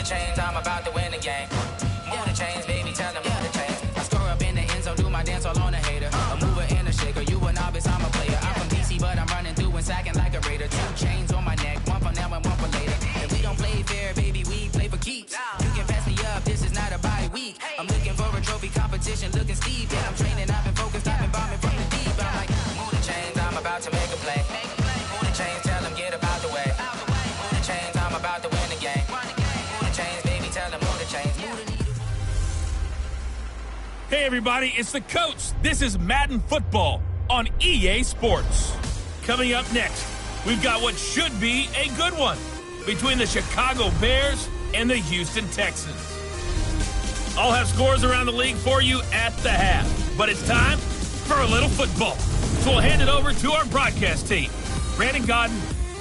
the chains, I'm about to win the game. Move the chains, baby, tell them move the chains. I score up in the end zone, do my dance all on a hater. A mover and a shaker, you a novice, I'm a player. I'm from DC, but I'm running through and sacking like a raider. 2 chains on my neck, one for now and one for later. If we don't play fair, baby, we play for keeps. You can pass me up, this is not a bye week. I'm looking for a trophy competition, looking steep. Yeah, I'm training, I've been focused, I've been bombing from the deep. I'm like, move the chains, I'm about to make a play. Move the chains, tell them get about the way. Move the chains, I'm about to win the game. Move the chains, baby, tell them move the chains. Move the needle. Hey everybody, it's the coach. This is Madden Football on EA Sports. Coming up next, we've got what should be a good one between the Chicago Bears and the Houston Texans. I'll have scores around the league for you at the half, but it's time for a little football. So we'll hand it over to our broadcast team, Brandon Godden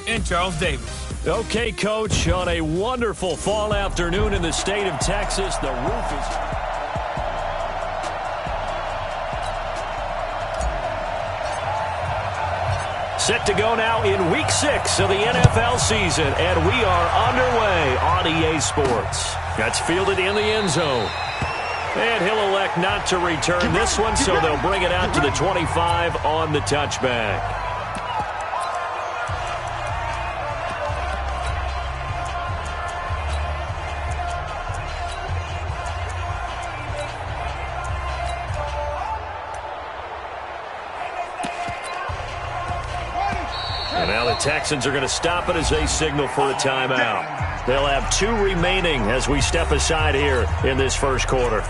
and Charles Davis. Okay, Coach, on a wonderful fall afternoon in the state of Texas, the roof is... Set to go now in Week 6 of the NFL season, and we are underway on EA Sports. That's fielded in the end zone. And he'll elect not to return this one, so they'll bring it out to the 25 on the touchback. And now the Texans are going to stop it as they signal for a timeout. They'll have 2 remaining as we step aside here in this first quarter.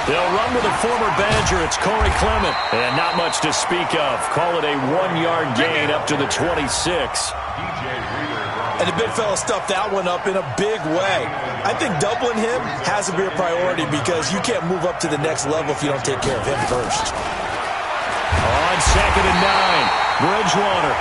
They'll run with a former Badger. It's Corey Clement. And not much to speak of. Call it a 1-yard gain up to the 26. And the big fella stuffed that one up in a big way. I think doubling him has to be a priority because you can't move up to the next level if you don't take care of him first. On 2nd and 9, Bridgewater.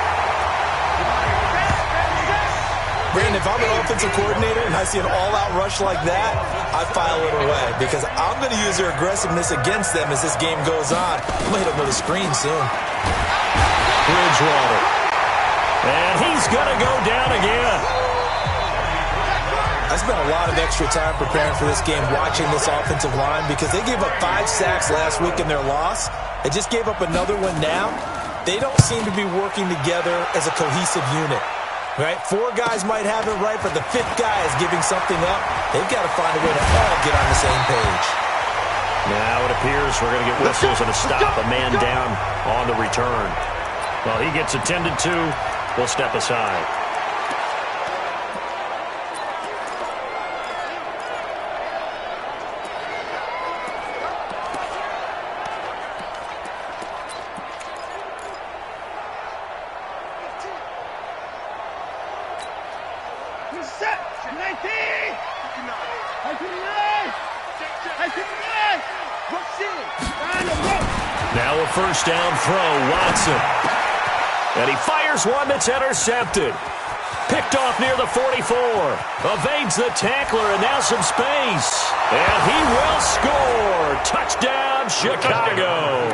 Brandon, if I'm an offensive coordinator and I see an all-out rush like that, I file it away because I'm going to use their aggressiveness against them as this game goes on. I'm going to hit them with a screen soon. Bridgewater. And he's going to go down again. I spent a lot of extra time preparing for this game, watching this offensive line, because they gave up 5 sacks last week in their loss. They just gave up another one now. They don't seem to be working together as a cohesive unit. Right? 4 guys might have it right, but the 5th guy is giving something up. They've got to find a way to all get on the same page. Now it appears we're going to get whistles and a stop. A man down on the return. Well, he gets attended to. We'll step aside. Now a first down throw, Watson. And he fires one that's intercepted. Picked off near the 44. Evades the tackler, and now some space. And he will score. Touchdown, Chicago.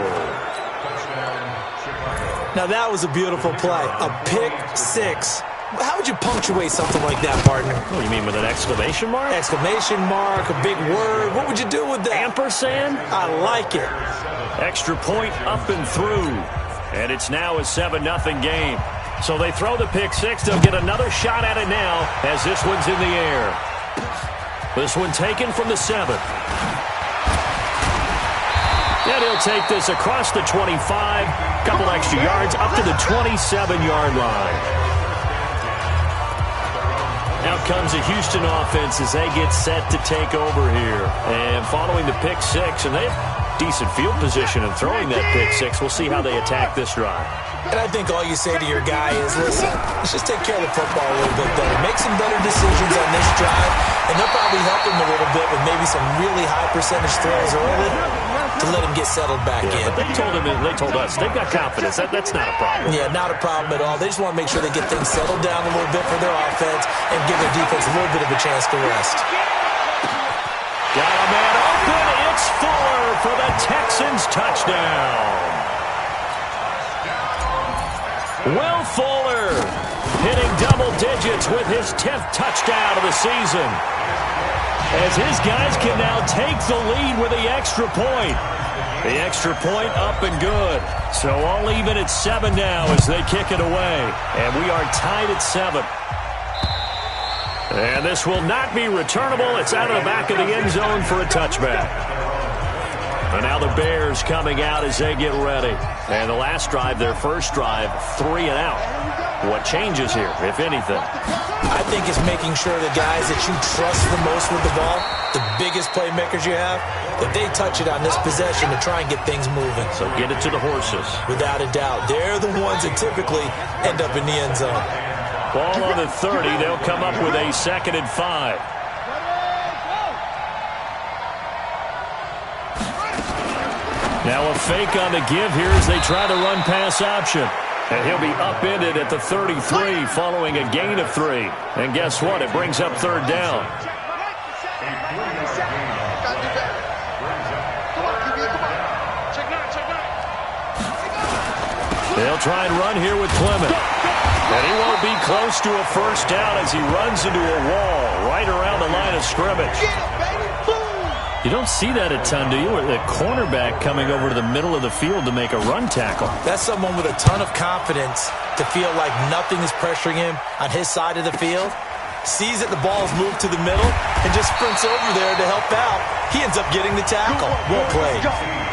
Now that was a beautiful play. A pick 6. How would you punctuate something like that, partner? What do you mean, with an exclamation mark? Exclamation mark, a big word. What would you do with that? Ampersand? I like it. Extra point up and through. And it's now a 7-0 game. So they throw the pick 6. They'll get another shot at it now as this one's in the air. This one taken from the 7. And he'll take this across the 25. Couple extra yards up to the 27-yard line. Out comes the Houston offense as they get set to take over here. And following the pick 6, and they have decent field position and throwing that pick 6. We'll see how they attack this drive. And I think all you say to your guy is, listen, let's just take care of the football a little bit better. Make some better decisions on this drive, and they'll probably help him a little bit with maybe some really high percentage throws early to let him get settled back in. But they told us they've got confidence. That's not a problem. Yeah, not a problem at all. They just want to make sure they get things settled down a little bit for their offense and give their defense a little bit of a chance to rest. Got a man open. It's Fuller for the Texans touchdown. Will Fuller hitting double digits with his 10th touchdown of the season, as his guys can now take the lead with the extra point. The extra point up and good. So all even at 7 now as they kick it away. And we are tied at 7. And this will not be returnable. It's out of the back of the end zone for a touchback. And now the Bears coming out as they get ready. And the last drive, their first drive, 3 and out. What changes here, if anything? I think it's making sure the guys that you trust the most with the ball, the biggest playmakers you have, that they touch it on this possession to try and get things moving. So get it to the horses. Without a doubt. They're the ones that typically end up in the end zone. Ball on the 30. They'll come up with a 2nd and 5. Now a fake on the give here as they try to run pass option. And he'll be upended at the 33 following a gain of 3. And guess what? It brings up 3rd down. They'll try and run here with Clement. And he won't be close to a first down as he runs into a wall right around the line of scrimmage. You don't see that a ton, do you? The cornerback coming over to the middle of the field to make a run tackle. That's someone with a ton of confidence to feel like nothing is pressuring him on his side of the field. Sees that the ball's moved to the middle and just sprints over there to help out. He ends up getting the tackle. Well played.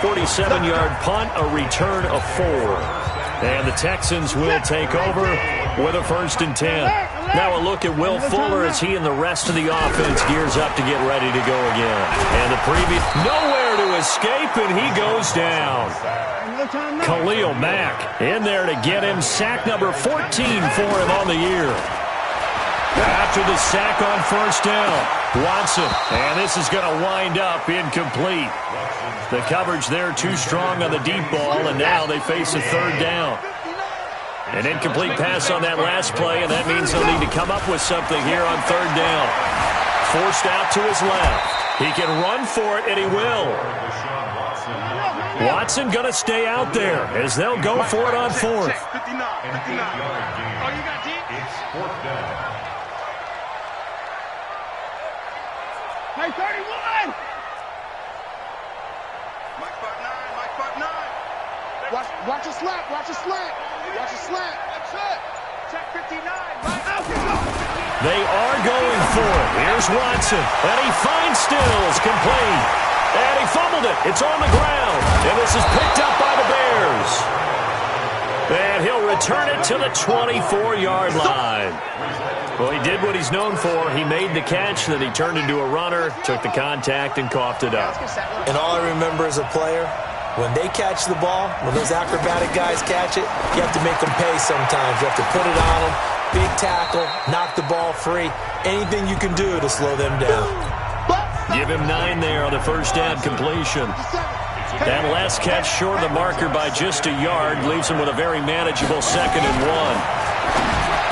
47-yard punt, a return of 4. And the Texans will take over with a 1st and 10. Now a look at Will Fuller as he and the rest of the offense gears up to get ready to go again. And the previous, nowhere to escape, and he goes down. Khalil Mack in there to get him. Sack number 14 for him on the year. After the sack on first down, Watson. And this is going to wind up incomplete. The coverage there too strong on the deep ball, and now they face a 3rd down. An incomplete pass on that last play, and that means they'll need to come up with something here on 3rd down. Forced out to his left. He can run for it, and he will. Watson going to stay out there as they'll go for it on 4th. Hey, 31! Watch a slant, watch a slant. Watch a slant. That's it. Check 59. They are going for it. Here's Watson. And he finds Stills complete. And he fumbled it. It's on the ground. And this is picked up by the Bears. And he'll return it to the 24-yard line. Well, he did what he's known for. He made the catch, then he turned into a runner, took the contact, and coughed it up. And all I remember as a player, when they catch the ball, when those acrobatic guys catch it, you have to make them pay sometimes. You have to put it on them, big tackle, knock the ball free, anything you can do to slow them down. Give him 9 there on the first down completion. That last catch short of the marker by just a yard leaves him with a very manageable 2nd and 1.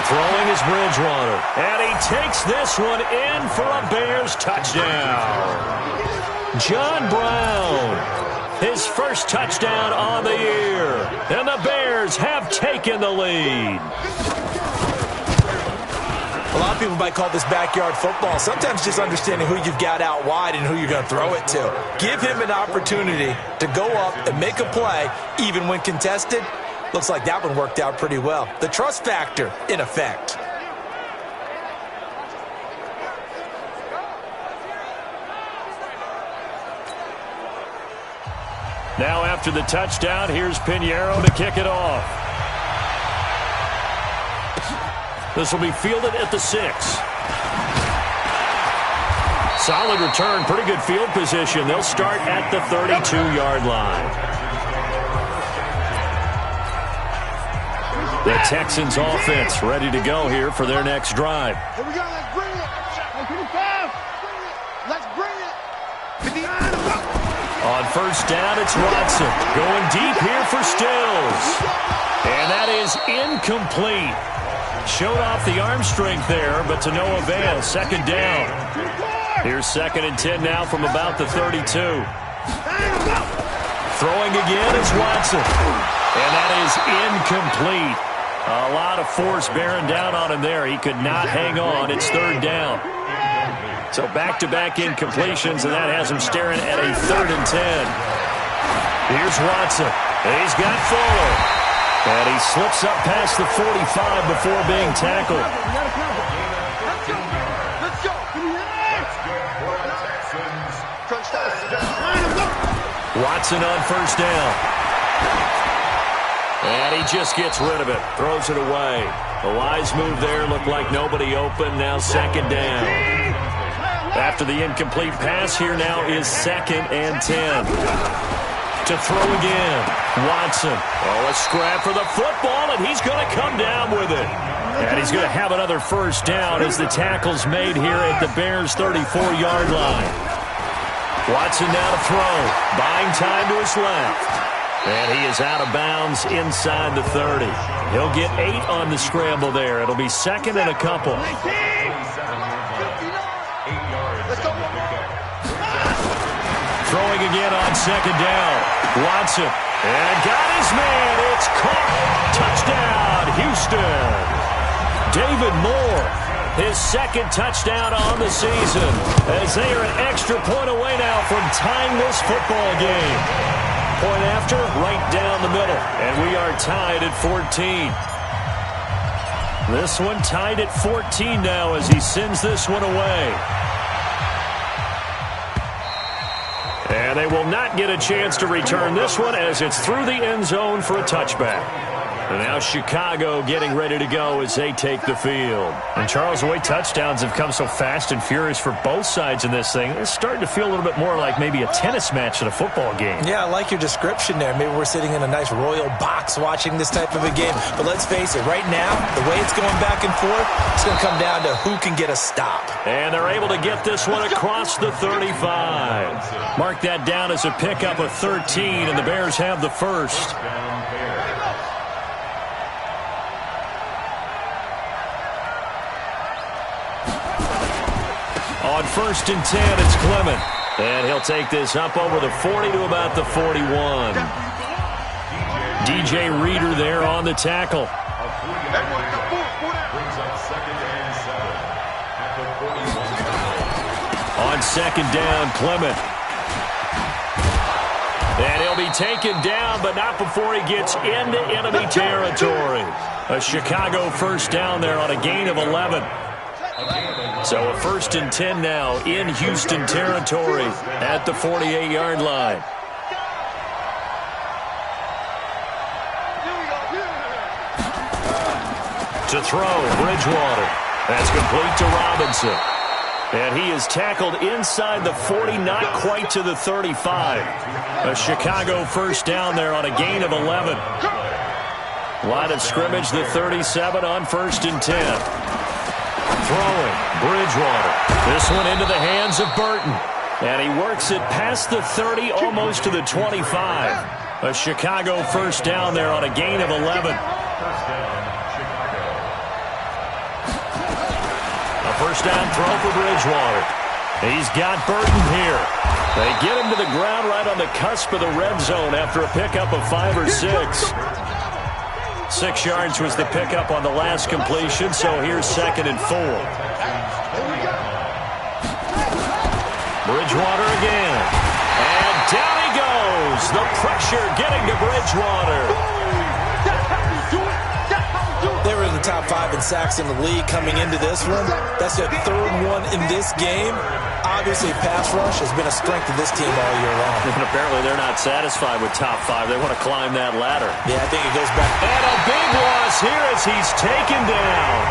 Throwing is Bridgewater. And he takes this one in for a Bears touchdown. John Brown, his first touchdown on the year. And the Bears have taken the lead. A lot of people might call this backyard football. Sometimes just understanding who you've got out wide and who you're going to throw it to. Give him an opportunity to go up and make a play, even when contested. Looks like that one worked out pretty well. The trust factor in effect. Now after the touchdown, here's Pinheiro to kick it off. This will be fielded at the 6. Solid return, pretty good field position. They'll start at the 32-yard line. The Texans offense ready to go here for their next drive. Here we go, let's bring it. Let's bring it. On first down, it's Watson. Going deep here for Stills. And that is incomplete. Showed off the arm strength there, but to no avail. Second down. Here's 2nd and 10 now from about the 32. Throwing again is Watson. And that is incomplete. A lot of force bearing down on him there. He could not hang on. It's 3rd down. So back-to-back incompletions, and that has him staring at a 3rd and 10. Here's Watson. He's got Fuller. And he slips up past the 45 before being tackled. Watson on 1st down. And he just gets rid of it. Throws it away. A wise move there. Looked like nobody open. Now 2nd down. After the incomplete pass, here now is 2nd and 10. To throw again. Watson. Oh, a scrap for the football, and he's going to come down with it. And he's going to have another 1st down as the tackle's made here at the Bears' 34-yard line. Watson now to throw. Buying time to his left. And he is out of bounds inside the 30. He'll get 8 on the scramble there. It'll be 2nd and a couple. Throwing again on 2nd down. Watson. And got his man. It's caught. Touchdown, Houston. David Moore. His 2nd touchdown on the season. As they are an extra point away now from tying this football game. Point after, right down the middle. And we are tied at 14. This one tied at 14 now as he sends this one away. And they will not get a chance to return this one as it's through the end zone for a touchback. And now Chicago getting ready to go as they take the field. And Charles, the way touchdowns have come so fast and furious for both sides in this thing, it's starting to feel a little bit more like maybe a tennis match than a football game. Yeah, I like your description there. Maybe we're sitting in a nice royal box watching this type of a game. But let's face it, right now, the way it's going back and forth, it's going to come down to who can get a stop. And they're able to get this one across the 35. Mark that down as a pickup of 13, and the Bears have the 1st. On 1st and 10, it's Clement. And he'll take this up over the 40 to about the 41. DJ Reader there on the tackle. On 2nd down, Clement. And he'll be taken down, but not before he gets into enemy territory. A Chicago 1st down there on a gain of 11. So a 1st and 10 now in Houston territory at the 48-yard line. To throw, Bridgewater. That's complete to Robinson. And he is tackled inside the 40, not quite to the 35. A Chicago 1st down there on a gain of 11. Line of scrimmage, the 37 on 1st and 10. Throwing, Bridgewater. This one into the hands of Burton. And he works it past the 30, almost to the 25. A Chicago 1st down there on a gain of 11. A 1st down throw for Bridgewater. He's got Burton here. They get him to the ground right on the cusp of the red zone after a pickup of 5 or 6. 6 yards was the pickup on the last completion, so here's 2nd and 4. Bridgewater again. And down he goes. The pressure getting to Bridgewater. They were in the top 5 in sacks in the league coming into this one. That's their 3rd one in this game. Obviously, pass rush has been a strength of this team all year long. And apparently they're not satisfied with top 5. They want to climb that ladder. Yeah, I think it goes back. And a big loss here as he's taken down.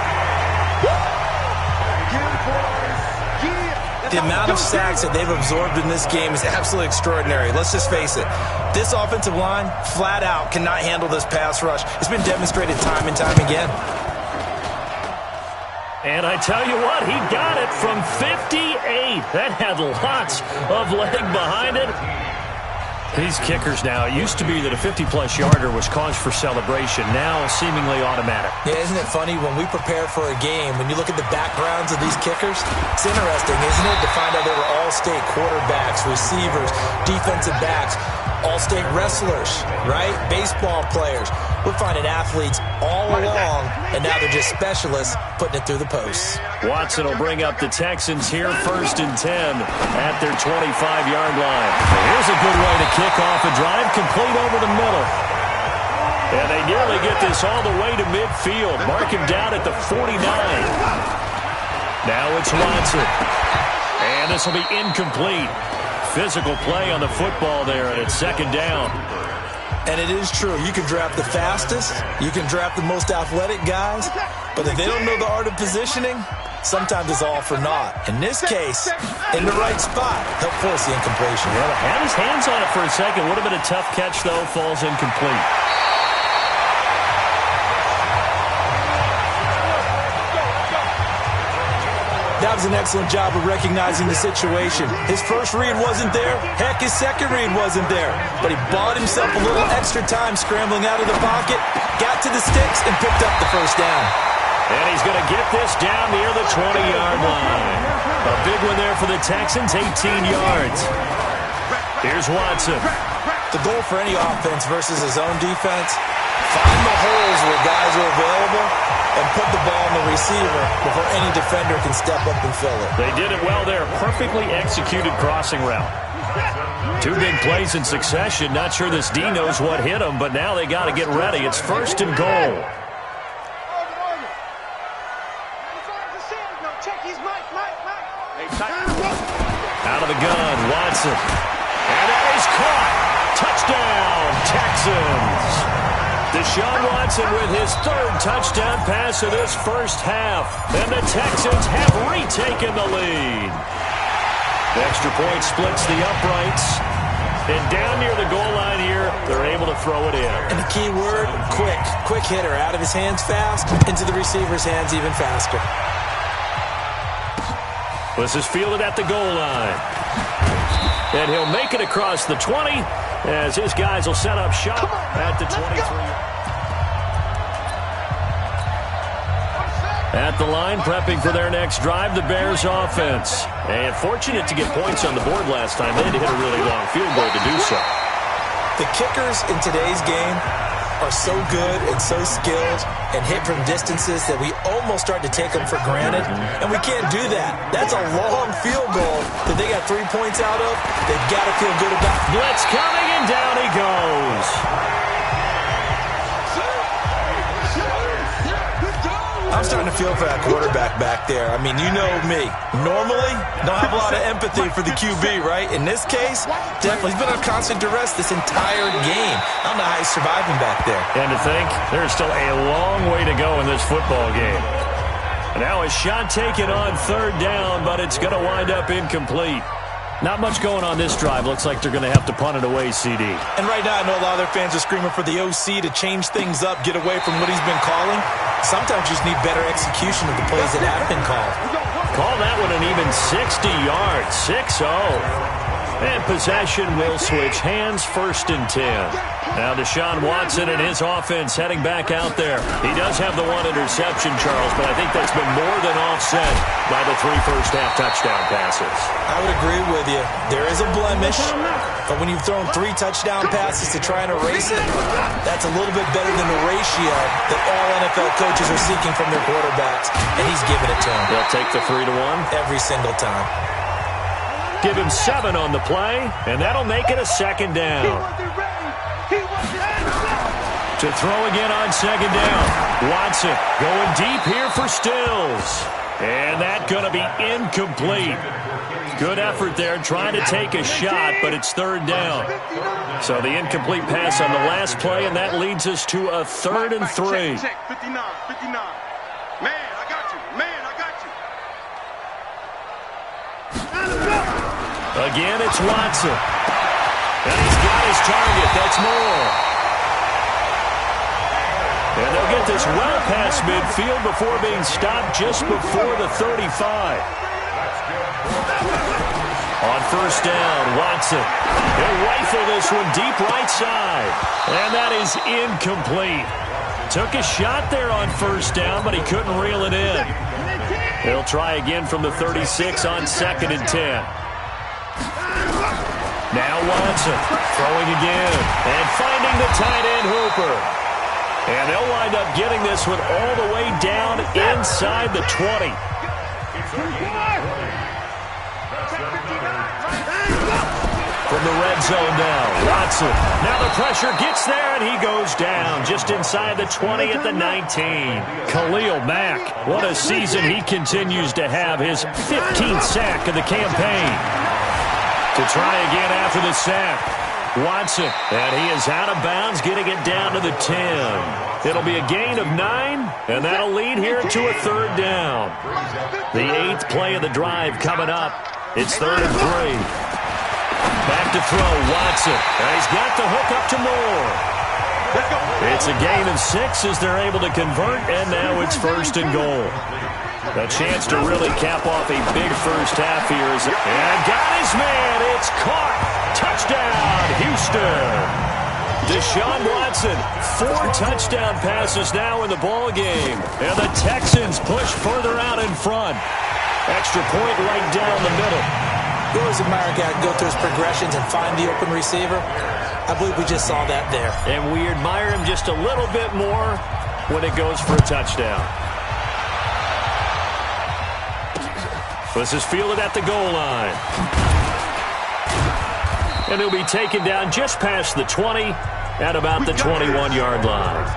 The amount of sacks that they've absorbed in this game is absolutely extraordinary. Let's just face it. This offensive line, flat out, cannot handle this pass rush. It's been demonstrated time and time again. And I tell you what, he got it from 58. That had lots of leg behind it. These kickers now, it used to be that a 50-plus yarder was cause for celebration. Now, seemingly automatic. Yeah, isn't it funny? When we prepare for a game, when you look at the backgrounds of these kickers, it's interesting, isn't it, to find out they were all-state quarterbacks, receivers, defensive backs, all-state wrestlers, right? Baseball players. We're finding athletes all along, and now they're just specialists putting it through the posts. Watson will bring up the Texans here, 1st and 10 at their 25-yard line. Here's a good way to kick off a drive, complete over the middle. And they nearly get this all the way to midfield. Mark him down at the 49. Now it's Watson. And this will be incomplete. Physical play on the football there, and it's 2nd down. And it is true. You can draft the fastest. You can draft the most athletic guys. But if they don't know the art of positioning, sometimes it's all for naught. In this case, in the right spot, he'll force the incompletion. Well, had his hands on it for a second. Would have been a tough catch, though. Falls incomplete. That was an excellent job of recognizing the situation. His first read wasn't there. Heck, his second read wasn't there. But he bought himself a little extra time scrambling out of the pocket, got to the sticks, and picked up the 1st down. And he's going to get this down near the 20-yard line. A big one there for the Texans, 18 yards. Here's Watson. The goal for any offense versus his own defense, find the holes where guys are available and put the ball on the receiver before any defender can step up and fill it. They did it well there. Perfectly executed crossing route. 2 big plays in succession. Not sure this D knows what hit him, but now they got to get ready. It's 1st and goal. Out of the gun, Watson. And that is caught. Touchdown, Texans. Deshaun Watson with his 3rd touchdown pass of this first half. And the Texans have retaken the lead. The extra point splits the uprights. And down near the goal line here, they're able to throw it in. And the key word, quick. Quick hitter. Out of his hands fast, into the receiver's hands even faster. This is fielded at the goal line. And he'll make it across the 20 as his guys will set up shop at the 23. At the line, prepping for their next drive, the Bears offense. And fortunate to get points on the board last time. They had to hit a really long field goal to do so. The kickers in today's game are so good and so skilled and hit from distances that we almost start to take them for granted. And we can't do that. That's a long field goal that they got 3 points out of. They've got to feel good about. Blitz coming, and down he goes. I'm starting to feel for that quarterback back there. I mean, you know me. Normally, don't have a lot of empathy for the QB, right? In this case, definitely. He's been on constant duress this entire game. I don't know how he's surviving back there. And to think, there's still a long way to go in this football game. And now a shot taken on 3rd down, but it's going to wind up incomplete. Not much going on this drive. Looks like they're going to have to punt it away, CD. And right now, I know a lot of their fans are screaming for the OC to change things up, get away from what he's been calling. Sometimes you just need better execution of the plays that have been called. Call that one an even 60 yards, 6-0. And possession will switch hands, 1st and 10. Now Deshaun Watson and his offense heading back out there. He does have the 1 interception, Charles, but I think that's been more than offset by the 3 first-half touchdown passes. I would agree with you. There is a blemish, but when you've thrown 3 touchdown passes to try and erase it, that's a little bit better than the ratio that all NFL coaches are seeking from their quarterbacks, and he's giving it to them. They'll take the 3-1? Every single time. Give him 7 on the play, and that'll make it a 2nd down. To throw again on 2nd down. Watson going deep here for Stills. And that's going to be incomplete. Good effort there trying to take a shot, but it's 3rd down. So the incomplete pass on the last play, and that leads us to a 3rd and 3. Check, 59. Man, I got you. Again, it's Watson. And he's got his target. That's Moore. And they'll get this well past midfield before being stopped just before the 35. On first down, Watson. He'll rifle this one deep right side. And that is incomplete. Took a shot there on first down, but he couldn't reel it in. He'll try again from the 36 on 2nd and 10. Now Watson throwing again and finding the tight end Hooper. And they'll wind up getting this one all the way down inside the 20. From the red zone now, Watson. Now the pressure gets there, and he goes down just inside the 20 at the 19. Khalil Mack, what a season he continues to have. His 15th sack of the campaign. To try again after the sack. Watson, and he is out of bounds, getting it down to the 10. It'll be a gain of 9, and that'll lead here to a 3rd down. The 8th play of the drive coming up. It's 3rd and 3. Back to throw, Watson. And he's got the hook up to Moore. It's a gain of 6 as they're able to convert, and now it's 1st and goal. A chance to really cap off a big first half here. And got his man. It's caught. Touchdown, Houston. Deshaun Watson, 4 touchdown passes now in the ball game. And the Texans push further out in front. Extra point right down the middle. You always admire a guy go through his progressions and find the open receiver. I believe we just saw that there. And we admire him just a little bit more when it goes for a touchdown. This is fielded at the goal line. And he'll be taken down just past the 20 at about the 21-yard line.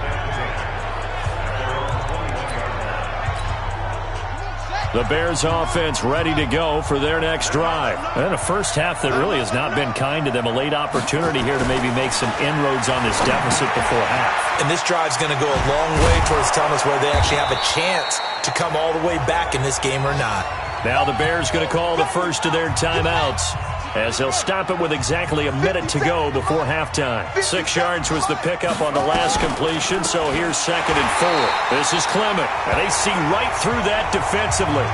The Bears offense ready to go for their next drive. And a first half that really has not been kind to them. A late opportunity here to maybe make some inroads on this deficit before half. And this drive's going to go a long way towards telling us whether they actually have a chance to come all the way back in this game or not. Now the Bears going to call the first of their timeouts, as they'll stop it with exactly a minute to go before halftime. 6 yards was the pickup on the last completion, so here's 2nd and 4. This is Clement, and they see right through that defensively,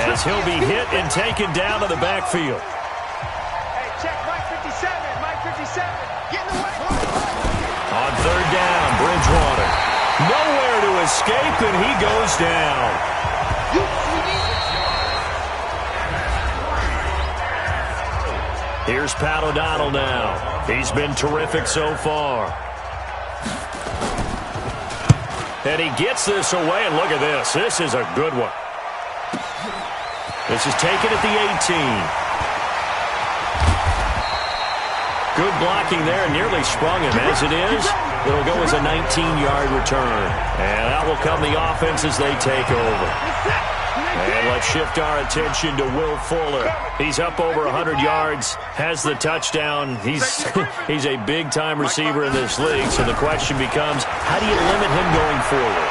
as he'll be hit and taken down to the backfield. Hey, check Mike 57, Mike 57. Get in the way. On 3rd down, Bridgewater. Nowhere to escape, and he goes down. Here's Pat O'Donnell now. He's been terrific so far. And he gets this away, and look at this. This is a good one. This is taken at the 18. Good blocking there, nearly sprung him. As it is, it'll go as a 19-yard return. And that will come the offense as they take over. And let's shift our attention to Will Fuller. He's up over 100 yards, has the touchdown. He's a big-time receiver in this league, so the question becomes, how do you limit him going forward?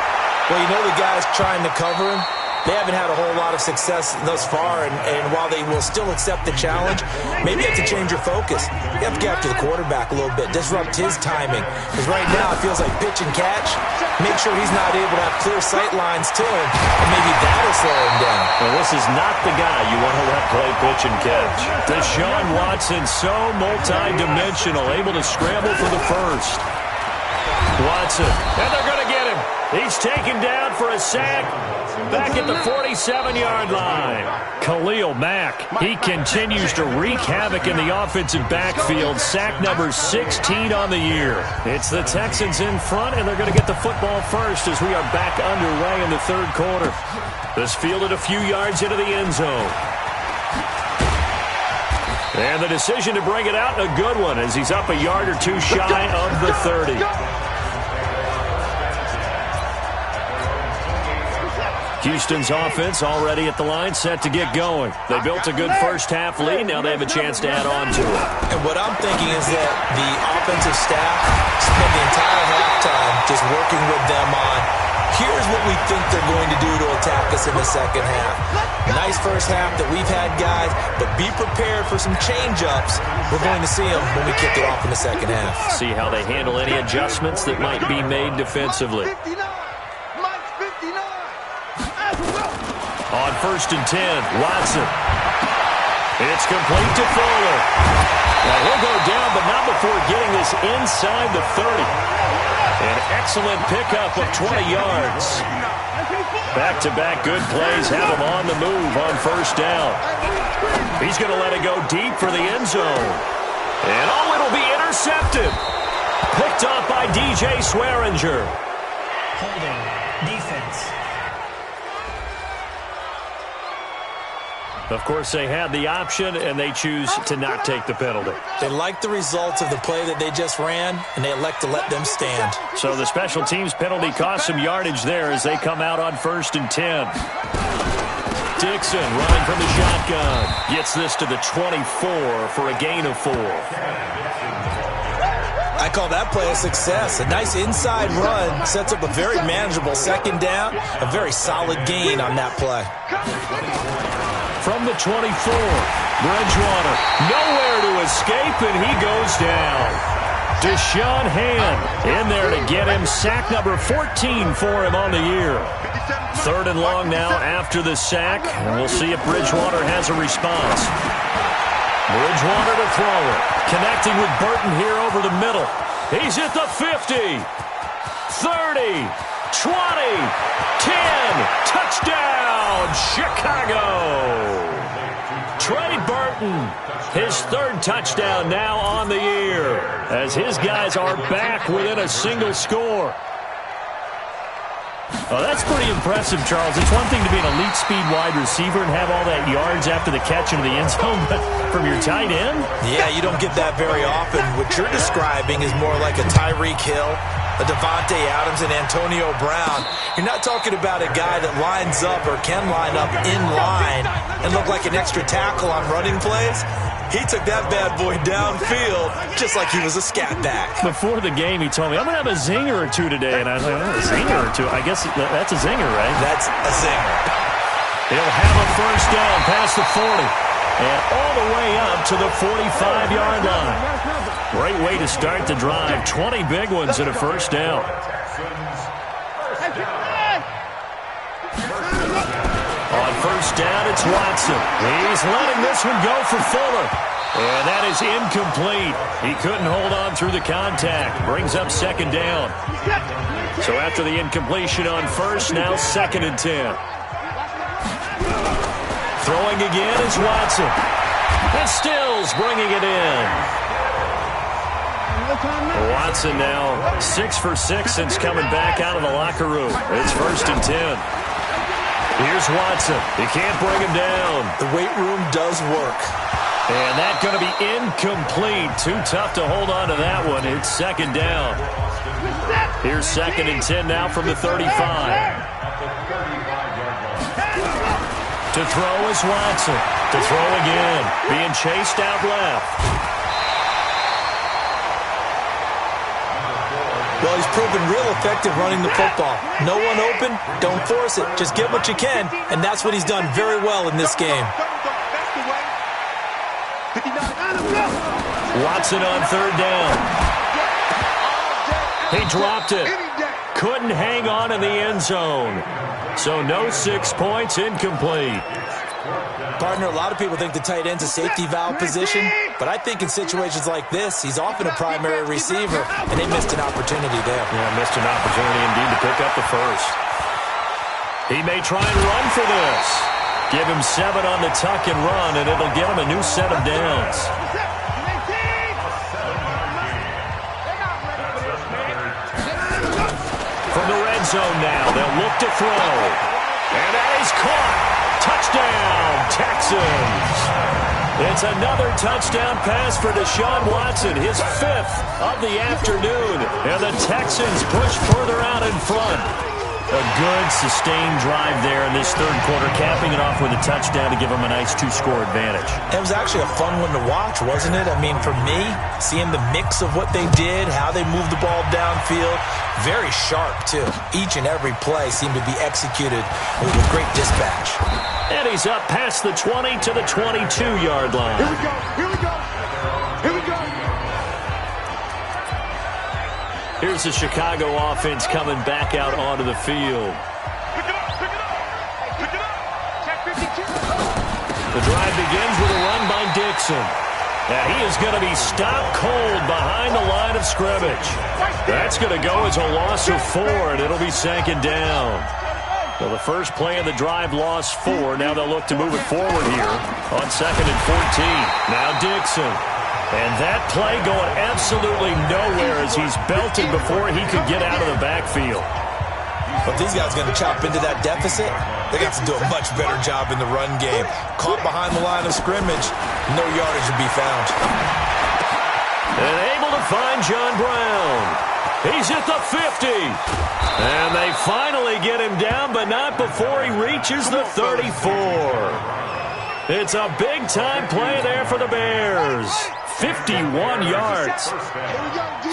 Well, you know the guys trying to cover him, they haven't had a whole lot of success thus far, and while they will still accept the challenge, maybe you have to change your focus. You have to get after the quarterback a little bit, disrupt his timing. Because right now it feels like pitch and catch. Make sure he's not able to have clear sight lines to him, and maybe that'll slow him down. Well, this is not the guy you want to let play pitch and catch. Deshaun Watson, so multi-dimensional, able to scramble for the first. Watson, and they're going to get him. He's taken down for a sack back at the 47-yard line. Khalil Mack, he continues to wreak havoc in the offensive backfield. Sack number 16 on the year. It's the Texans in front, and they're going to get the football first as we are back underway in the 3rd quarter. This fielded a few yards into the end zone. And the decision to bring it out, a good one, as he's up a yard or two shy of the 30. Houston's offense already at the line, set to get going. They built a good first half lead. Now they have a chance to add on to it. And what I'm thinking is that the offensive staff spent the entire halftime just working with them on, here's what we think they're going to do to attack us in the second half. Nice first half that we've had, guys, but be prepared for some change-ups. We're going to see them when we kick it off in the second half. See how they handle any adjustments that might be made defensively. On 1st and 10, Watson. It's complete to Fuller. Now he'll go down, but not before getting this inside the 30. An excellent pickup of 20 yards. Back-to-back good plays have him on the move on first down. He's going to let it go deep for the end zone. And it'll be intercepted. Picked off by DJ Swearinger. Holding. Defense. Of course, they had the option, and they choose to not take the penalty. They like the results of the play that they just ran, and they elect to let them stand. So the special teams penalty cost some yardage there as they come out on 1st and 10. Dixon running from the shotgun. Gets this to the 24 for a gain of 4. I call that play a success. A nice inside run sets up a very manageable second down. A very solid gain on that play. From the 24, Bridgewater nowhere to escape, and he goes down. Deshaun Hand in there to get him. Sack number 14 for him on the year. 3rd and long now after the sack, and we'll see if Bridgewater has a response. Bridgewater to throw it. Connecting with Burton here over the middle. He's at the 50. 30. 20. 10. Touchdown, Chicago. Trey Burton, his 3rd touchdown now on the year, as his guys are back within a single score. Oh, that's pretty impressive, Charles. It's one thing to be an elite speed wide receiver and have all that yards after the catch into the end zone, but from your tight end? Yeah, you don't get that very often. What you're describing is more like a Tyreek Hill, a Devontae Adams, and Antonio Brown. You're not talking about a guy that lines up or can line up in line and look like an extra tackle on running plays. He took that bad boy downfield just like he was a scat back. Before the game, he told me, I'm going to have a zinger or two today. And I was like, oh, a zinger or two? I guess that's a zinger, right? That's a zinger. He'll have a first down past the 40 and all the way up to the 45-yard line. Great way to start the drive. 20 big ones and a first down. On first down, it's Watson. He's letting this one go for Fuller. And that is incomplete. He couldn't hold on through the contact. Brings up 2nd down. So after the incompletion on first, now 2nd and 10. Throwing again is Watson. And Stills bringing it in. Watson now 6 for 6 since coming back out of the locker room. It's 1st and 10. Here's Watson. He can't bring him down. The weight room does work. And that's going to be incomplete. Too tough to hold on to that one. It's 2nd down. Here's 2nd and 10 now from the 35. To throw is Watson. To throw again. Being chased out left. Well, he's proven real effective running the football. No one open, don't force it. Just get what you can, and that's what he's done very well in this game. Watson on 3rd down. He dropped it. Couldn't hang on in the end zone. So no 6 points, incomplete. Partner, a lot of people think the tight end's a safety valve position, but I think in situations like this, he's often a primary receiver, and they missed an opportunity there. Yeah, missed an opportunity indeed to pick up the first. He may try and run for this. Give him 7 on the tuck and run, and it'll get him a new set of downs. From the red zone now, they'll look to throw. And that is caught. Touchdown, Texans. It's another touchdown pass for Deshaun Watson, his 5th of the afternoon. And the Texans push further out in front. A good, sustained drive there in this 3rd quarter, capping it off with a touchdown to give them a nice 2-score advantage. It was actually a fun one to watch, wasn't it? I mean, for me, seeing the mix of what they did, how they moved the ball downfield, very sharp, too. Each and every play seemed to be executed with great dispatch. And he's up past the 20 to the 22-yard line. Here we go. Here we go. Here we go. Here's the Chicago offense coming back out onto the field. Pick it up. Pick it up. Pick it up. Check 52. The drive begins with a run by Dixon. And he is going to be stopped cold behind the line of scrimmage. That's going to go as a loss of 4, and it'll be second down. So the first play of the drive lost 4. Now they'll look to move it forward here on 2nd and 14. Now Dixon. And that play going absolutely nowhere as he's belted before he could get out of the backfield. If these guys are going to chop into that deficit, they got to do a much better job in the run game. Caught behind the line of scrimmage, no yardage to be found. And able to find John Brown. He's at the 50. And they finally get him down, but not before he reaches the 34. It's a big-time play there for the Bears. 51 yards.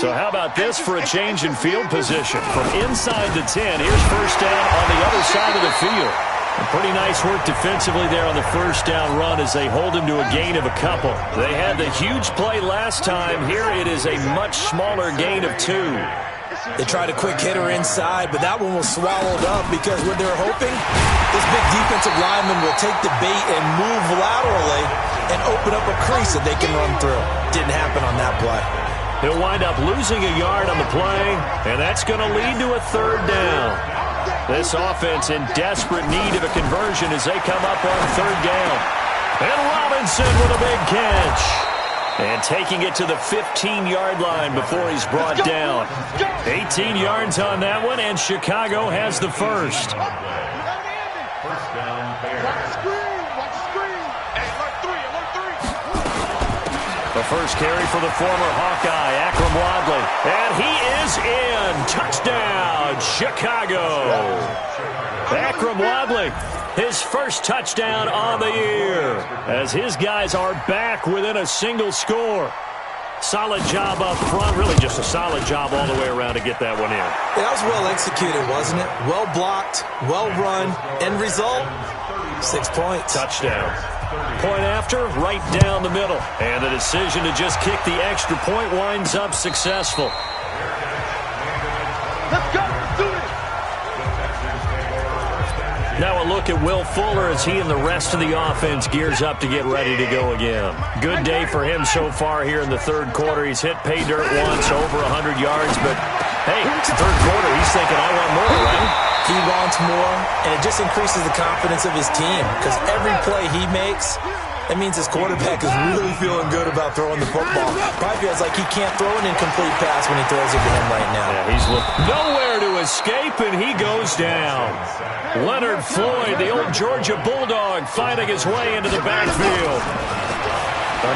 So how about this for a change in field position? From inside the 10, here's first down on the other side of the field. And pretty nice work defensively there on the first down run as they hold him to a gain of a couple. They had the huge play last time. Here it is a much smaller gain of 2. They tried a quick hitter inside, but that one was swallowed up because what they were hoping, this big defensive lineman will take the bait and move laterally and open up a crease that they can run through. Didn't happen on that play. He'll wind up losing a yard on the play, and that's going to lead to a third down. This offense in desperate need of a conversion as they come up on third down. And Robinson with a big catch. And taking it to the 15-yard line before he's brought down. 18 yards on that one, and Chicago has the first. The first carry for the former Hawkeye, Akram Wadley. And he is in. Touchdown, Chicago. Akram Wadley, his first touchdown on the year, as his guys are back within a single score. Solid job up front, really just a solid job all the way around to get that one in. That was well executed, wasn't it? Well blocked, well run. End result, 6 points. Touchdown. Point after, right down the middle. And the decision to just kick the extra point winds up successful. Let's go. Let's do it. Now a look at Will Fuller as he and the rest of the offense gears up to get ready to go again. Good day for him so far here in the third quarter. He's hit pay dirt once, over 100 yards, but hey, it's the third quarter. He's thinking, I want more, right? He wants more, and it just increases the confidence of his team because every play he makes, that means his quarterback is really feeling good about throwing the football. Probably feels like he can't throw an incomplete pass when he throws it to him right now. Yeah, he's looking nowhere to escape, and he goes down. Leonard Floyd, the old Georgia Bulldog, fighting his way into the backfield.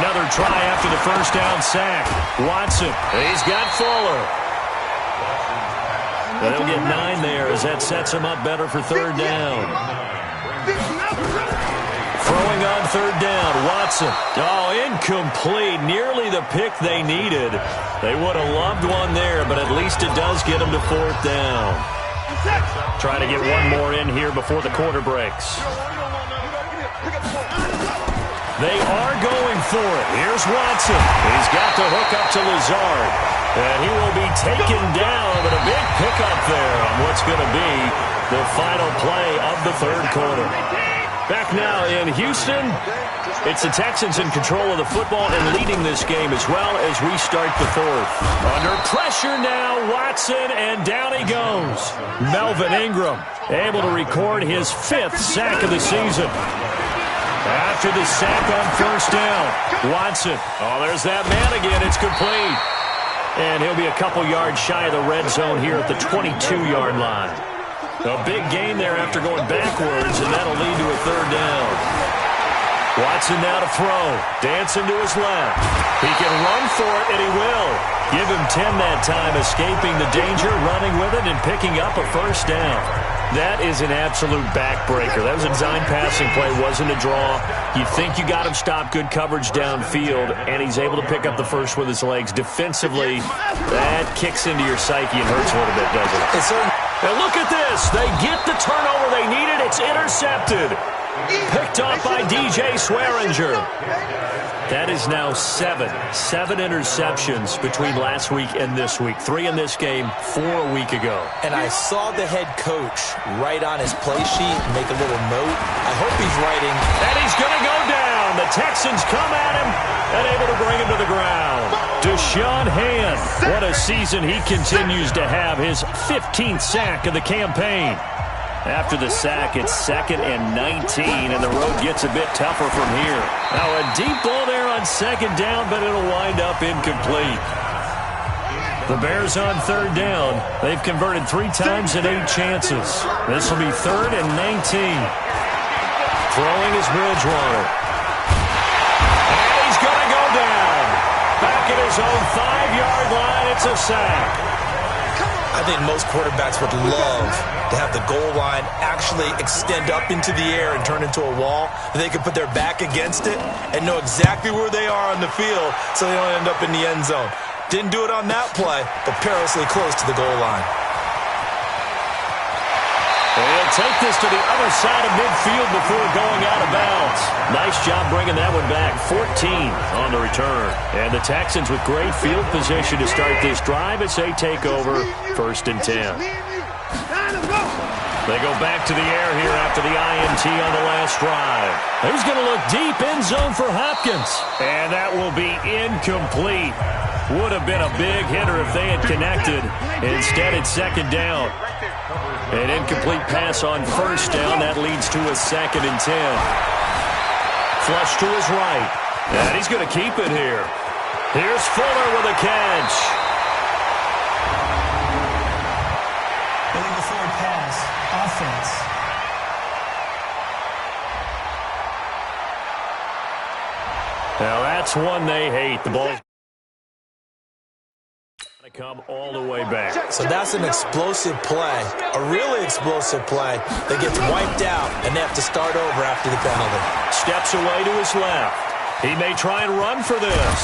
Another try after the first down sack. Watson, he's got Fuller. But he'll get 9 there as that sets him up better for third down. Throwing on third down, Watson. Oh, incomplete. Nearly the pick they needed. They would have loved one there, but at least it does get them to fourth down. Trying to get one more in here before the quarter breaks. They are going for it. Here's Watson. He's got the hook up to Lazard. And he will be taken down, but a big pickup there on what's going to be the final play of the third quarter. Back now in Houston, it's the Texans in control of the football and leading this game as well as we start the fourth. Under pressure now, Watson, and down he goes. Melvin Ingram able to record his 5th sack of the season. After the sack on first down, Watson. Oh, there's that man again. It's complete. And he'll be a couple yards shy of the red zone here at the 22-yard line. A big gain there after going backwards, and that'll lead to a third down. Watson now to throw. Dancing to his left. He can run for it, and he will. Give him 10 that time, escaping the danger, running with it, and picking up a first down. That is an absolute backbreaker. That was a design passing play, wasn't a draw. You think you got him stopped, good coverage downfield, and he's able to pick up the first with his legs. Defensively, that kicks into your psyche and hurts a little bit, doesn't it? It's certainly. And look at this. They get the turnover they needed. It's intercepted. Picked off by DJ Swearinger. That is now 7 interceptions between last week and this week. 3 in this game, 4 a week ago. And I saw the head coach write on his play sheet, make a little note. I hope he's writing. And he's going to go down. arm. The Texans come at him and able to bring him to the ground. Deshaun Hand, what a season he continues to have. His 15th sack of the campaign. After the sack, it's 2nd and 19, and the road gets a bit tougher from here. Now a deep ball there on 2nd down, but it'll wind up incomplete. The Bears on 3rd down. They've converted 3 times in 8 chances. This will be 3rd and 19. Throwing is Bridgewater. And he's going to go down. Back at his own 5-yard line, it's a sack. I think most quarterbacks would love to have the goal line actually extend up into the air and turn into a wall. They could put their back against it and know exactly where they are on the field so they don't end up in the end zone. Didn't do it on that play, but perilously close to the goal line. They'll take this to the other side of midfield before going out of bounds. Nice job bringing that one back. 14 on the return. And the Texans with great field position to start this drive as they take over 1st and 10. They go back to the air here after the INT on the last drive. He's going to look deep end zone for Hopkins. And that will be incomplete. Would have been a big hitter if they had connected. Instead, it's 2nd down. An incomplete pass on 1st down. That leads to a 2nd and 10. Flush to his right. And he's going to keep it here. Here's Fuller with a catch. Billy the forward pass. Offense. Now that's one they hate. The ball come all the way back. So that's an explosive play, a really explosive play that gets wiped out, and they have to start over after the penalty. Steps away to his left. He may try and run for this.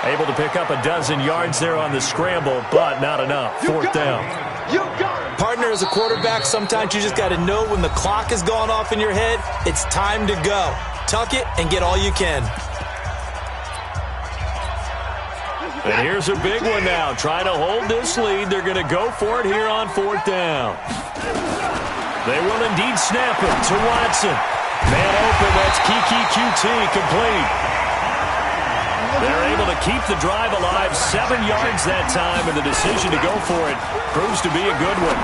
Able to pick up a dozen yards there on the scramble, but not enough. 4th down. Partner, as a quarterback, sometimes you just got to know when the clock has gone off in your head, it's time to go. Tuck it and get all you can. And here's a big one now. Trying to hold this lead. They're going to go for it here on 4th down. They will indeed snap it to Watson. Man open. That's Kiki QT complete. They're able to keep the drive alive. 7 yards that time, and the decision to go for it proves to be a good one.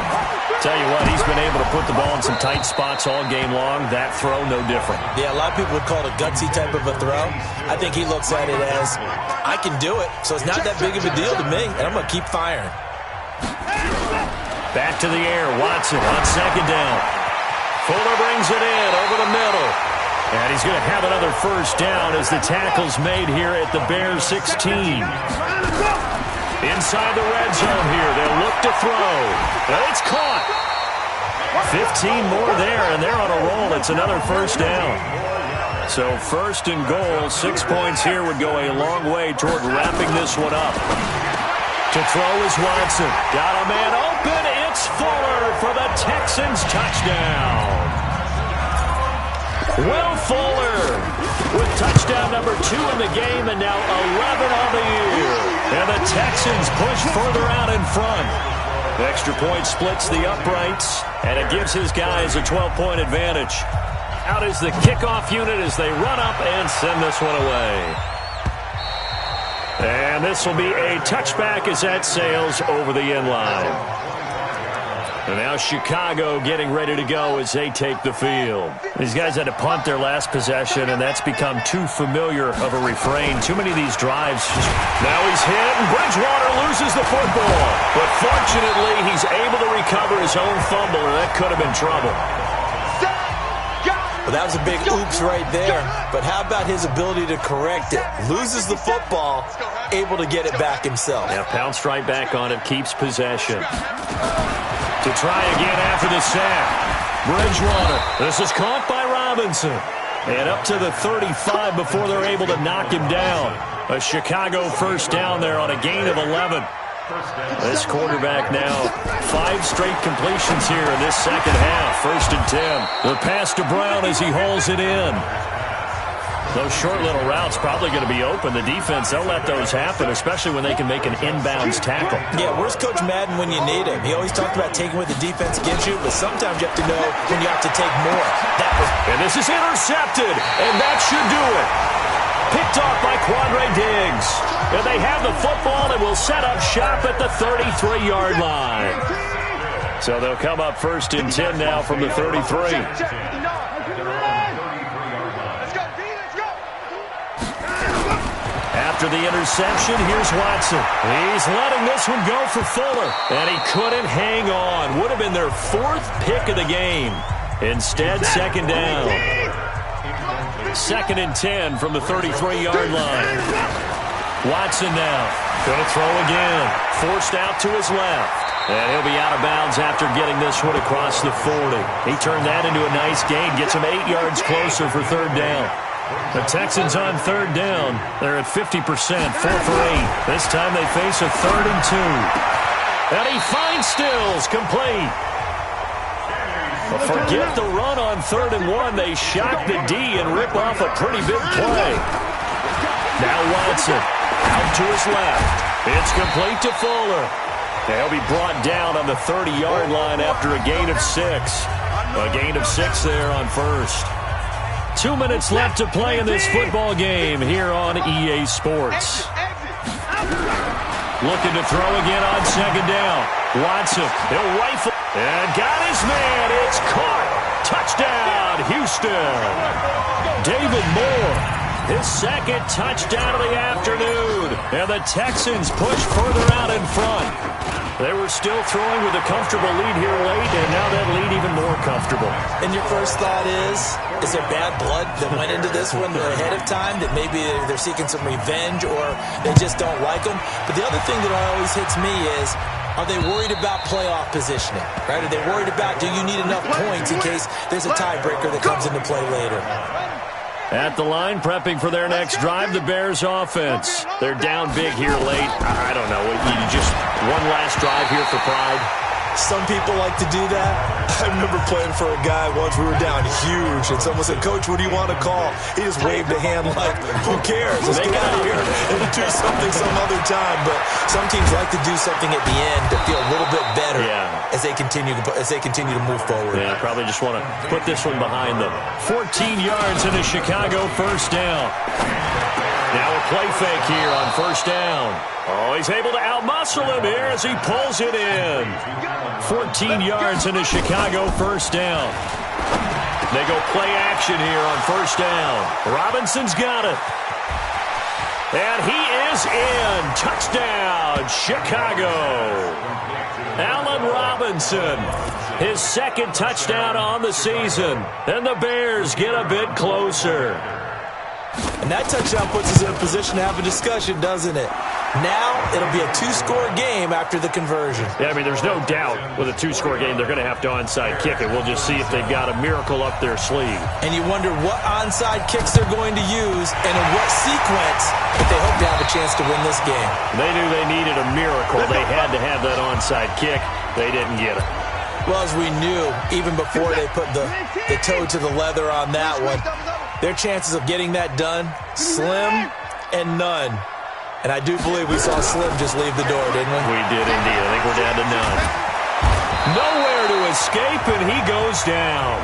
Tell you what, he's been able to put the ball in some tight spots all game long. That throw, no different. Yeah, a lot of people would call it a gutsy type of a throw. I think he looks at it as, I can do it, so it's not that big of a deal to me, and I'm going to keep firing. Back to the air. Watson on 2nd down. Fuller brings it in over the middle. And he's going to have another 1st down as the tackle's made here at the Bears 16. Inside the red zone here. They'll look to throw. And it's caught. 15 more there, and they're on a roll. It's another 1st down. So 1st and goal. 6 points here would go a long way toward wrapping this one up. To throw is Watson. Got a man open. It's Fuller for the Texans touchdown. Will Fuller with touchdown number 2 in the game and now 11 on the year. And the Texans push further out in front. The extra point splits the uprights, and it gives his guys a 12-point advantage. Out is the kickoff unit as they run up and send this one away. And this will be a touchback as that sails over the end line. And now Chicago getting ready to go as they take the field. These guys had to punt their last possession, and that's become too familiar of a refrain. Too many of these drives. Now he's hit, and Bridgewater loses the football. But fortunately, he's able to recover his own fumble, or that could have been trouble. Well, that was a big oops right there. But how about his ability to correct it? Loses the football, able to get it back himself. Yeah, pounced right back on it, keeps possession. To try again after the sack. Bridgewater. This is caught by Robinson. And up to the 35 before they're able to knock him down. A Chicago 1st down there on a gain of 11. This quarterback now 5 straight completions here in this second half. 1st and 10. The pass to Brown as he hauls it in. Those short little routes probably going to be open. The defense, they'll let those happen, especially when they can make an inbounds tackle. Yeah, where's Coach Madden when you need him? He always talked about taking what the defense gives you, but sometimes you have to know when you have to take more. And this is intercepted, and that should do it. Picked off by Quandre Diggs. And they have the football and will set up shop at the 33-yard line. So they'll come up 1st and 10 now from the 33. After the interception, here's Watson. He's letting this one go for Fuller. And he couldn't hang on. Would have been their 4th pick of the game. Instead, 2nd down. 2nd and 10 from the 33-yard line. Watson now. Going to throw again. Forced out to his left. And he'll be out of bounds after getting this one across the 40. He turned that into a nice gain. Gets him 8 yards closer for 3rd down. The Texans on 3rd down. They're at 50%, 4 for 8. This time they face a 3rd and 2. And he finds Stills, complete. But forget the run on 3rd and 1. They shock the D and rip off a pretty big play. Now Watson out to his left. It's complete to Fuller. He'll be brought down on the 30-yard line after a gain of 6. A gain of 6 there on 1st. 2 minutes left to play in this football game here on EA Sports. Looking to throw again on 2nd down. Watson, he'll rifle. And got his man. It's caught. Touchdown, Houston. David Moore, his 2nd touchdown of the afternoon. And the Texans push further out in front. They were still throwing with a comfortable lead here late, and now that lead even more comfortable. And your first thought is there bad blood that went into this one ahead of time, that maybe they're seeking some revenge or they just don't like them? But the other thing that always hits me is, are they worried about playoff positioning? Right? Are they worried about, do you need enough points in case there's a tiebreaker that comes into play later? At the line, prepping for their next drive, the Bears offense. They're down big here late. I don't know. You just one last drive here for pride. Some people like to do that. I remember playing for a guy once. We were down huge, and someone said, "Coach, what do you want to call?" He just waved a hand like, "Who cares? Let's get out of here and do something some other time." But some teams like to do something at the end to feel a little bit better as they continue to move forward. Yeah, probably just want to put this one behind them. 14 yards in a Chicago 1st down. Now a play fake here on 1st down. Oh, he's able to outmuscle him here as he pulls it in. 14 yards in a Chicago 1st down. They go play action here on 1st down. Robinson's got it. And he is in. Touchdown, Chicago. Allen Robinson, his 2nd touchdown on the season. And the Bears get a bit closer. And that touchdown puts us in a position to have a discussion, doesn't it? Now it'll be a 2-score game after the conversion. Yeah, I mean, there's no doubt with a 2-score game they're going to have to onside kick it. We'll just see if they've got a miracle up their sleeve. And you wonder what onside kicks they're going to use and in what sequence if they hope to have a chance to win this game. They knew they needed a miracle. They had to have that onside kick. They didn't get it. Well, as we knew, even before they put the toe to the leather on that one, their chances of getting that done, slim and none. And I do believe we saw Slim just leave the door, didn't we? We did indeed. I think we're down to none. Nowhere to escape, and he goes down.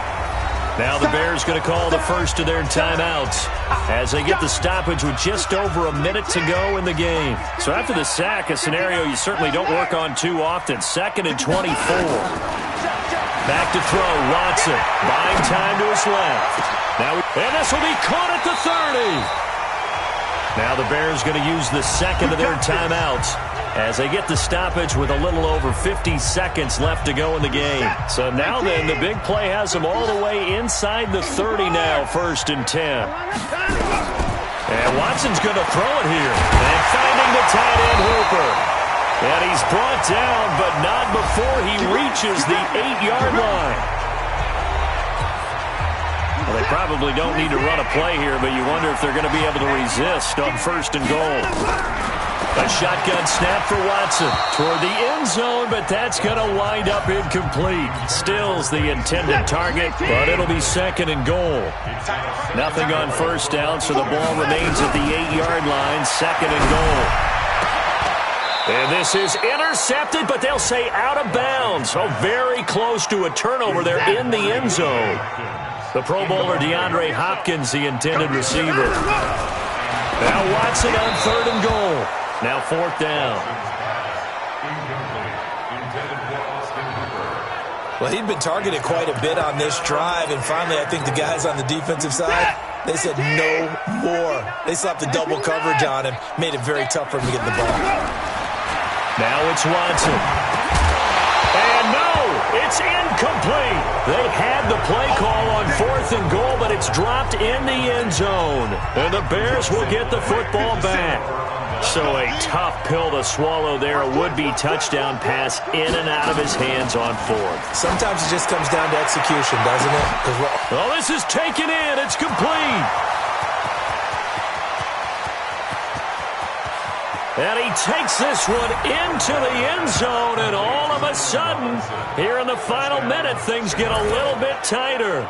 Now the Bears going to call the first of their timeouts as they get the stoppage with just over a minute to go in the game. So after the sack, a scenario you certainly don't work on too often. 2nd and 24. Back to throw, Watson. Buying time to his left. And this will be caught at the 30. Now the Bears going to use the 2nd of their timeouts as they get the stoppage with a little over 50 seconds left to go in the game. So now then, the big play has them all the way inside the 30 now, 1st and 10. And Watson's going to throw it here. And finding the tight end Hooper. And he's brought down, but not before he reaches the 8-yard line. Well, they probably don't need to run a play here, but you wonder if they're going to be able to resist on 1st and goal. A shotgun snap for Watson toward the end zone, but that's going to wind up incomplete. Still's the intended target, but it'll be 2nd and goal. Nothing on first down, so the ball remains at the 8-yard line, 2nd and goal. And this is intercepted, but they'll say out of bounds. So very close to a turnover there in the end zone. The Pro Bowler DeAndre Hopkins, the intended receiver. Now Watson on 3rd and goal. Now 4th down. Well, he'd been targeted quite a bit on this drive, and finally I think the guys on the defensive side, they said no more. They slapped the double coverage on him, made it very tough for him to get the ball. Now it's Watson. And no, it's incomplete. They had the play call on 4th and goal, but it's dropped in the end zone. And the Bears will get the football back. So a tough pill to swallow there. A would-be touchdown pass in and out of his hands on 4th. Sometimes it just comes down to execution, doesn't it? Well, this is taken in. It's complete. And he takes this one into the end zone, and all of a sudden, here in the final minute, things get a little bit tighter.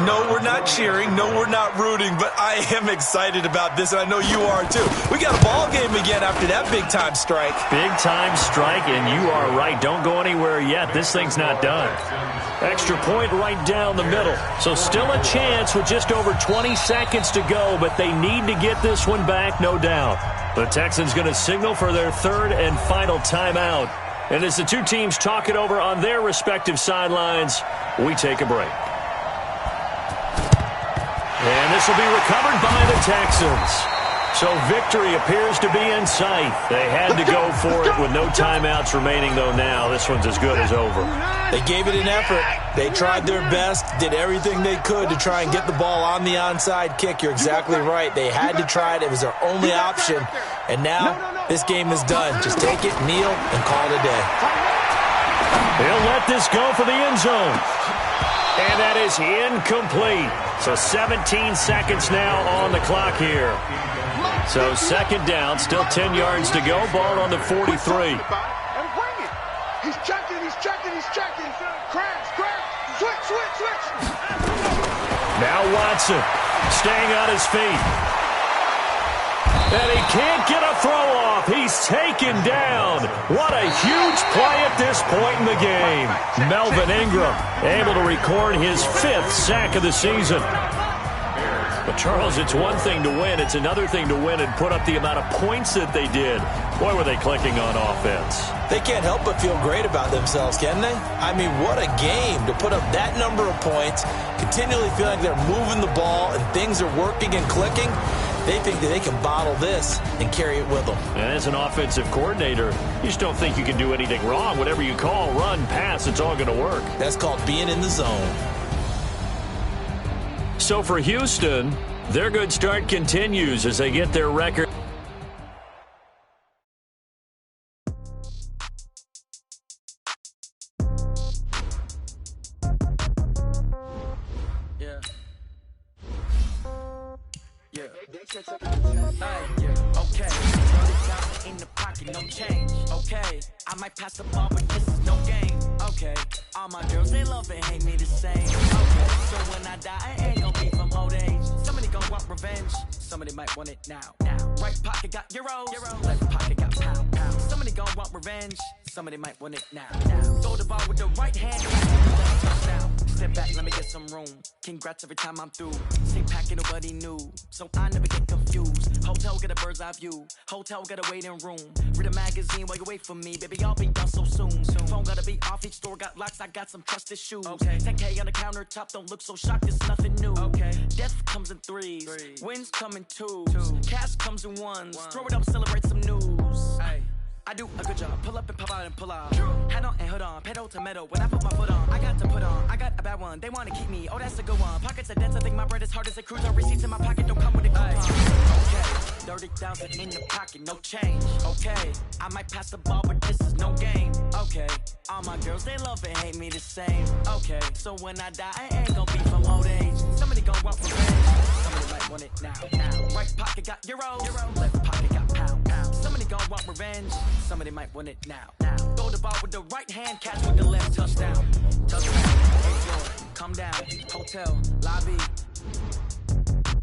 No, we're not cheering. No, we're not rooting, but I am excited about this, and I know you are too. We got a ball game again after that big-time strike. Big-time strike, and you are right. Don't go anywhere yet. This thing's not done. Extra point right down the middle. So still a chance with just over 20 seconds to go, but they need to get this one back, no doubt. The Texans going to signal for their 3rd and final timeout. And as the two teams talk it over on their respective sidelines, we take a break. And this will be recovered by the Texans. So victory appears to be in sight. They had to go for it with no timeouts remaining, though now this one's as good as over. They gave it an effort. They tried their best, did everything they could to try and get the ball on the onside kick. You're exactly right. They had to try it. It was their only option. And now this game is done. Just take it, kneel, and call it a day. They'll let this go for the end zone. And that is incomplete. So 17 seconds now on the clock here. So 2nd down, still 10 yards to go. Ball on the 43. And bring it. He's checking, he's checking, he's checking. Crash, switch. Now Watson staying on his feet. And he can't get a throw off. He's taken down. What a huge play at this point in the game. Melvin Ingram able to record his 5th sack of the season. But, Charles, it's one thing to win. It's another thing to win and put up the amount of points that they did. Boy, were they clicking on offense. They can't help but feel great about themselves, can they? I mean, what a game to put up that number of points, continually feel like they're moving the ball and things are working and clicking. They think that they can bottle this and carry it with them. And as an offensive coordinator, you just don't think you can do anything wrong. Whatever you call, run, pass, it's all going to work. That's called being in the zone. So for Houston, their good start continues as they get their record. Okay. In the pocket, no change. Okay. I might pass the ball, but this is no game. Okay. All my girls, they love and hate me the same. Okay. So when I die, I ain't gonna be from old age. Somebody gonna want revenge. Somebody might want it now. Right pocket got euros. Left pocket got pound. Somebody gonna want revenge. Somebody might want it now. Throw the ball with the right hand. Touchdown. Step back, let me get some room. Congrats every time I'm through. Same packet, nobody knew. So I never get confused. Hotel get a bird's eye view. Hotel get a waiting room. Read a magazine while you wait for me. Baby, I'll be done so soon. Phone gotta be off, each store got locks. I got some trusted shoes. Okay. 10K on the countertop, don't look so shocked, it's nothing new. Okay. Death comes in threes. Wins come in twos. Cash comes in ones. Throw it up, celebrate some news. Ay. I do a good job, pull up and pop out and pull out. Head on and hood on, pedal to metal. When I put my foot on, I got to put on. I got a bad one, they wanna keep me. Oh, that's a good one. Pockets are dense, I think my bread is hard as a cruiser. Receipts in my pocket don't come with a coupon. Okay, 30,000 in the pocket, no change. Okay, I might pass the ball, but this is no game. Okay, all my girls, they love and hate me the same. Okay, so when I die, I ain't gonna be from old age. Somebody gon' want revenge. Somebody might want it now. Right pocket got euros. Left pocket got pound. Somebody somebody might want it now. Throw the ball with the right hand, catch with the left, touchdown. Touchdown, floor, come down, hotel, lobby.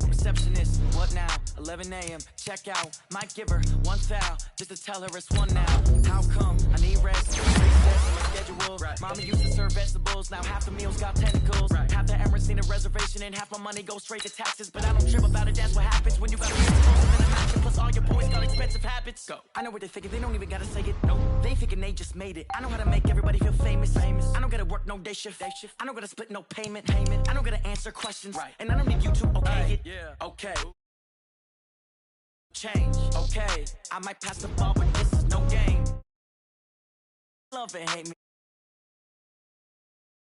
Receptionist, what now? 11 a.m., check out. Might give her one foul, just to tell her it's one now. How come? I need rest, recess in my schedule. Right. Mama used to serve vegetables, now half the meals got tentacles. Right. Half the Emirates need a reservation and half my money goes straight to taxes. But I don't trip about it, that's what happens when you got kids closer than a match. Plus all your boys got expensive habits. Go. I know what they thinking, they don't even gotta say it. No, they thinking they just made it. I know how to make everybody feel famous. I don't gotta work no day shift. I don't gotta split no payment. I don't gotta answer questions. Right. And I don't need you to okay it. Yeah. Okay. Change, okay. I might pass the ball, but this is no game. Love and hate me.